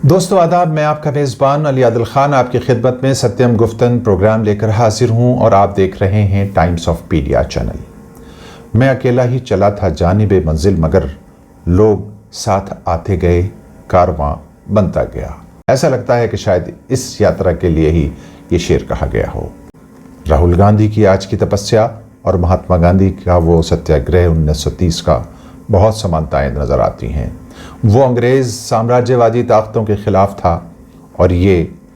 दोस्तों आदाब, मैं आपका मेज़बान अली आदिल खान आपकी खिदमत में सत्यम गुफ्तन प्रोग्राम लेकर हाजिर हूं और आप देख रहे हैं टाइम्स ऑफ पीडिया चैनल। मैं अकेला ही चला था जानिबे मंजिल, मगर लोग साथ आते गए, कारवां बनता गया। ऐसा लगता है कि शायद इस यात्रा के लिए ही ये शेर कहा गया हो। राहुल गांधी की आज की तपस्या और महात्मा गांधी का वो सत्याग्रह 1930 का बहुत समानताएं नजर आती हैं। वो अंग्रेज साम्राज्यवादी ताकतों के खिलाफ था और ये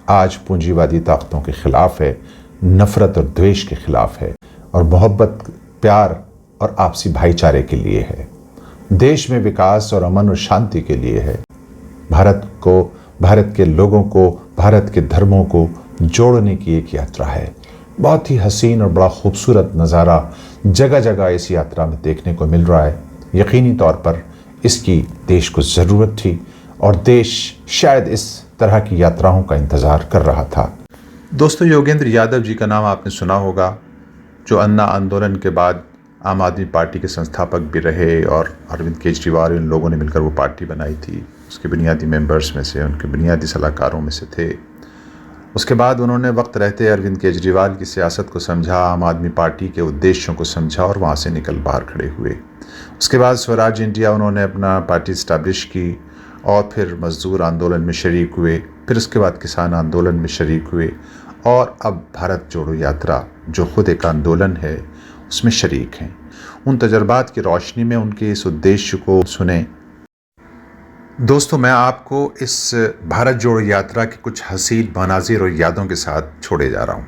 आज पूंजीवादी ताकतों के खिलाफ है, नफरत और द्वेष के खिलाफ है और मोहब्बत, प्यार और आपसी भाईचारे के लिए है। देश में विकास और अमन और शांति के लिए है। भारत के लोगों को, भारत के धर्मों को जोड़ने की एक यात्रा है। बहुत ही हसीन और बड़ा खूबसूरत नज़ारा जगह जगह इस यात्रा में देखने को मिल रहा है। यकीनी तौर पर इसकी देश को ज़रूरत थी और देश शायद इस तरह की यात्राओं का इंतज़ार कर रहा था। दोस्तों, योगेंद्र यादव जी का नाम आपने सुना होगा, जो अन्ना आंदोलन के बाद आम आदमी पार्टी के संस्थापक भी रहे और अरविंद केजरीवाल इन लोगों ने मिलकर वो पार्टी बनाई थी। उसके बुनियादी मेंबर्स में से, उनके बुनियादी सलाहकारों में से थे। उसके बाद उन्होंने वक्त रहते अरविंद केजरीवाल की सियासत को समझा, आम आदमी पार्टी के उद्देश्यों को समझा और वहाँ से निकल बाहर खड़े हुए। उसके बाद स्वराज इंडिया उन्होंने अपना पार्टी इस्टेब्लिश की और फिर मजदूर आंदोलन में शरीक हुए, फिर उसके बाद किसान आंदोलन में शरीक हुए और अब भारत जोड़ो यात्रा जो खुद एक आंदोलन है उसमें शरीक हैं। उन तजर्बात की रोशनी में उनके इस उद्देश्य को सुने। दोस्तों, मैं आपको इस भारत जोड़ो यात्रा के कुछ हसीन मनाजिर और यादों के साथ छोड़े जा रहा हूँ,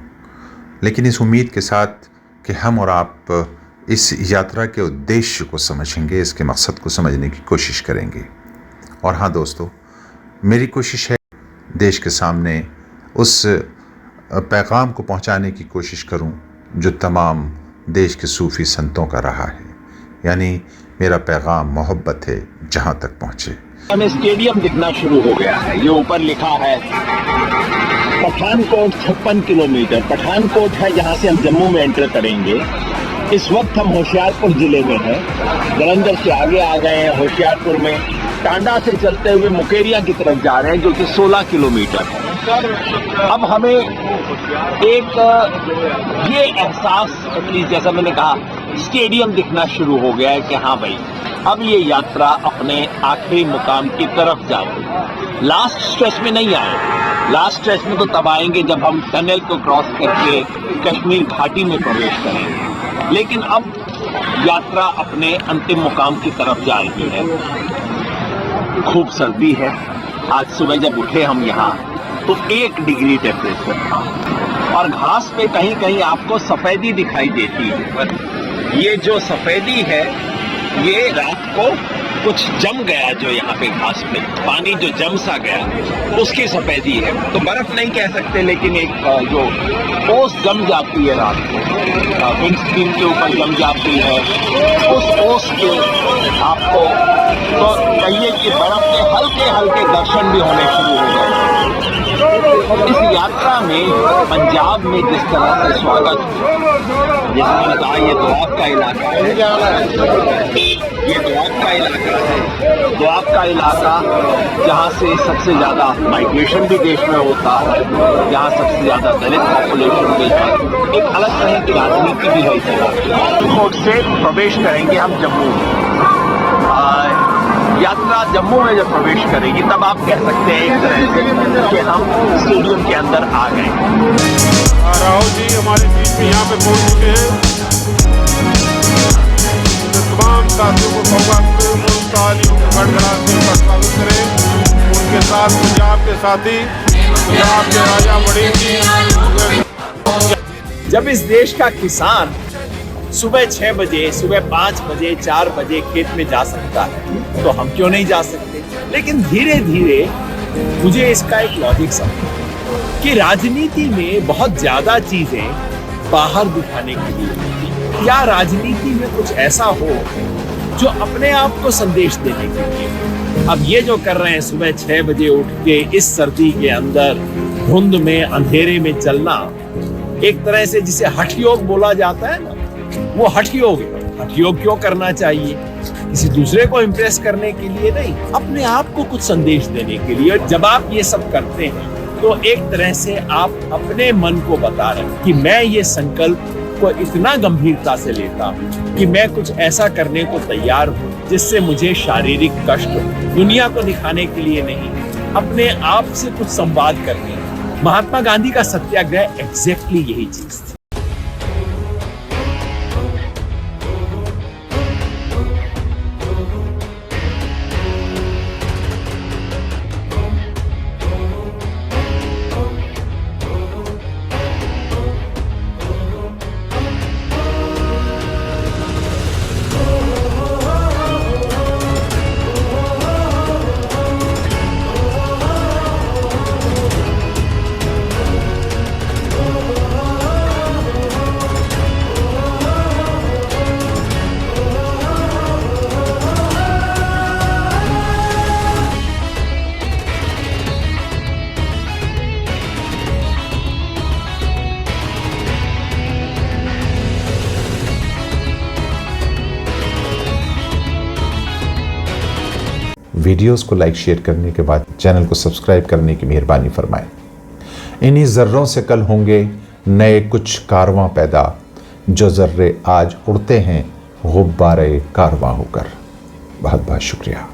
लेकिन इस उम्मीद के साथ कि हम और आप इस यात्रा के उद्देश्य को समझेंगे, इसके मकसद को समझने की कोशिश करेंगे। और हाँ दोस्तों, मेरी कोशिश है देश के सामने उस पैगाम को पहुंचाने की कोशिश करूं जो तमाम देश के सूफ़ी संतों का रहा है, यानी मेरा पैगाम मोहब्बत है जहां तक पहुंचे। हमें स्टेडियम दिखना शुरू हो गया है। ये ऊपर लिखा है पठानकोट 56 किलोमीटर। पठानकोट है जहां से हम जम्मू में एंटर करेंगे। इस वक्त हम होशियारपुर जिले में हैं। जलंधर से आगे आ गए हैं, होशियारपुर में टांडा से चलते हुए मुकेरिया की तरफ जा रहे हैं, जो कि 16 किलोमीटर है। अब हमें एक ये एहसास, जैसा मैंने कहा, स्टेडियम दिखना शुरू हो गया है कि हाँ भाई, अब ये यात्रा अपने आखिरी मुकाम की तरफ जा रही है। लास्ट स्ट्रेच में नहीं आए। लास्ट स्ट्रेच में तो तब आएंगे जब हम टनल को क्रॉस करके कश्मीर घाटी में प्रवेश करेंगे, लेकिन अब यात्रा अपने अंतिम मुकाम की तरफ जा रही है। खूब सर्दी है। आज सुबह जब उठे हम यहाँ तो 1 डिग्री टेम्परेचर था और घास पे कहीं कहीं आपको सफेदी दिखाई देती है। ये जो सफेदी है ये रात को कुछ जम गया, जो यहाँ पे घास पे पानी जो जम सा गया उसकी सफेदी है। तो बर्फ नहीं कह सकते, लेकिन एक जो ओस जम जाती है रात को, विंडस्क्रीन के ऊपर जम जाती है, उस ओस के आपको तो कहिए कि बर्फ के हल्के हल्के दर्शन भी होने शुरू हो गए। इस यात्रा में पंजाब में जिस तरह से स्वागत, जैसे मैंने कहा, ये दुआब का इलाका है। ये दुआब का इलाका है। दुआब का इलाका जहाँ से सबसे ज़्यादा माइग्रेशन भी देश में होता है, जहाँ सबसे ज़्यादा दलित पॉपुलेशन भी है। एक अलग तरह की राजनीति भी है इस इलाके। कोर्ट से प्रवेश करेंगे हम जम्मू में। यात्रा जम्मू में जब प्रवेश करेगी तब आप कह सकते हैं एक तरह से कि हम स्टेडियम के अंदर आ गए। राहुल जी हमारे बीच में यहाँ पे पहुँच चुके हैं। तमाम साथियों को स्वागत करें। उनके साथ पंजाब के साथी, पंजाब के राजा वड़ील जी। जब इस देश का किसान सुबह 6 बजे, सुबह 5 बजे, 4 बजे खेत में जा सकता है तो हम क्यों नहीं जा सकते? लेकिन धीरे धीरे मुझे इसका एक लॉजिक समझा कि राजनीति में बहुत ज्यादा चीजें बाहर दिखाने के लिए, या राजनीति में कुछ ऐसा हो जो अपने आप को संदेश देने के लिए। अब ये जो कर रहे हैं, सुबह 6 बजे उठ के इस सर्दी के अंदर धुंध में, अंधेरे में चलना, एक तरह से जिसे हठ योग बोला जाता है ना, वो हठ योग है। हठ योग क्यों करना चाहिए? किसी दूसरे को इम्प्रेस करने के लिए नहीं, अपने आप को कुछ संदेश देने के लिए। और जब आप ये सब करते हैं तो एक तरह से आप अपने मन को बता रहे हैं कि मैं ये संकल्प को इतना गंभीरता से लेता हूँ कि मैं कुछ ऐसा करने को तैयार हूँ जिससे मुझे शारीरिक कष्ट हो। दुनिया को दिखाने के लिए नहीं, अपने आप से कुछ संवाद करने। महात्मा गांधी का सत्याग्रह एग्जैक्टली यही चीज थी। वीडियोस को लाइक शेयर करने के बाद चैनल को सब्सक्राइब करने की मेहरबानी फरमाएं। इन्हीं ज़र्रों से कल होंगे नए कुछ कारवां पैदा, जो ज़र्रे आज उड़ते हैं गुब्बारे कारवां होकर। बहुत बहुत शुक्रिया।